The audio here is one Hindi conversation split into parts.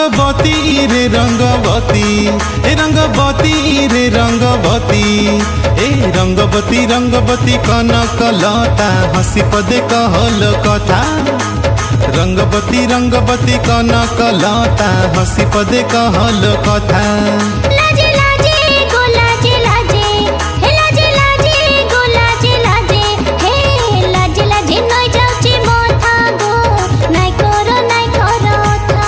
रंगवती रे रंगवती ए रंगवती रे रंगवती ए रंगवती रंगवती कनक लता हसी पदे कहल कथा रंगवती रंगवती कनक लता हसी पदे कहल कथा लाजे लाजे गो लाजे लाजे हे लाजे लाजे गो लाजे लाजे हे लाजे लाजे नई जाउची मोथा गो नाई करो था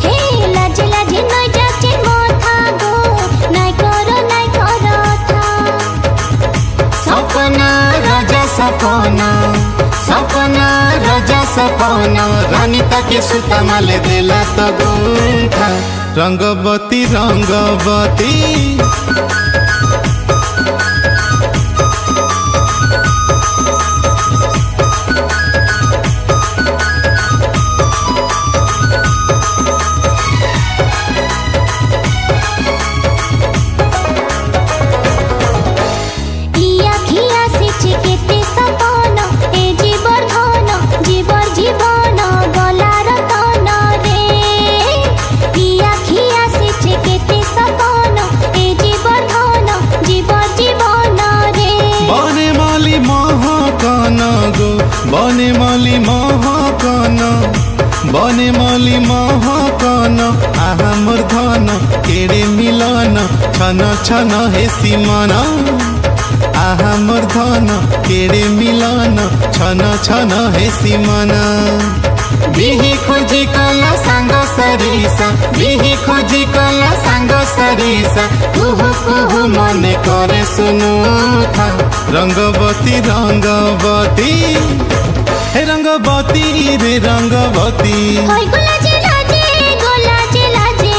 हे लाजे लाजे नई जाउची मोथा गो नाई करो था सपना राजा सपना सपना राजा सपना रानी ताके सुता माले देला तो गुंथा रंगवती रंगवती बने माली महाकान बने माली महाकान आहा मोर धन केड़े मिलन छन छन हे सीमाना आहा मोर धन केड़े मिलन छन छन हे सीमाना बिही खोजी कला सांग सरीसा बिही खोजी कला सांग सरीसा कुहु कुहु मने करे सुनु था रंगवती रंगवती हे रंगवती रे रंगवती होय गो लाजे लाजे गो लाजे लाजे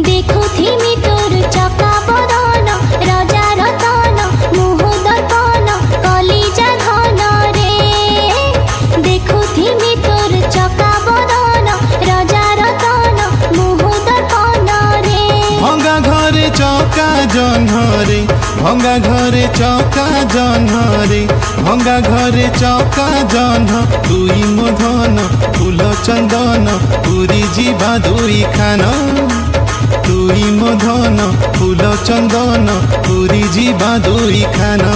देखो थी मी तोर चका बदन राजा रतन मुह दर्पण कलिजा धन रे देखो थी मी तोर चका बदन राजा रतन मुह दर्पण रे भंगा घरे चौका जन्हरे भंगा घरे चौका जन्हरे भंगा घरे चौका जन्ह दुई मधन फूल चंदन पूरी जीवा दुई खाना दुई मधन फूल चंदन पूरी जीवा दुई खाना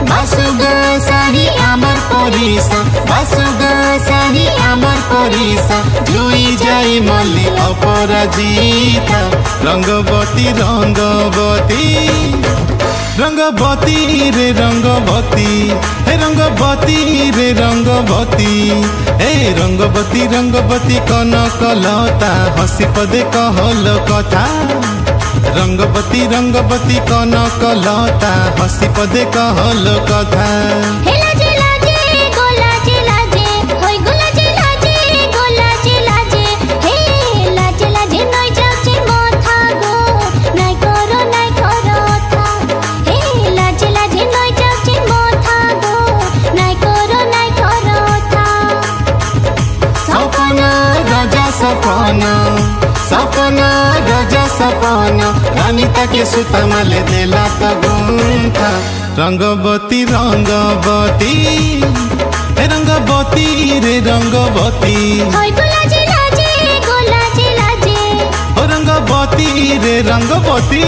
बासुगा साही आमर परिसा बासुगा साही आमर परिसा जुई जाई मल्ली अपराजिता रंगवती रंगवती रंगवती रे रंगवती हे रंगवती रे रंगवती हे रंगवती रंगवती कनक लता हसी पदे कहल कथा रंगवती रंगवती कनक लता हसी पदे कहल कथा हे लाजे लाजे गो लाजे लाजे होय गो लाजे लाजे गो लाजे लाजे हे लाजे लाजे नई जाउची मोथा गो नाई करो था हे लाजे लाजे नई जाउची मोथा गो नाई करो था सपना राजा सपना सपना राजा सपना रानी ताके सुता माले देला तो गुंथा रंगवती रंगवती हे रंगवती रे रंगवती होय गो लाजे लाजे गो लाजे लाजे ओ रंगवती रे रंगवती।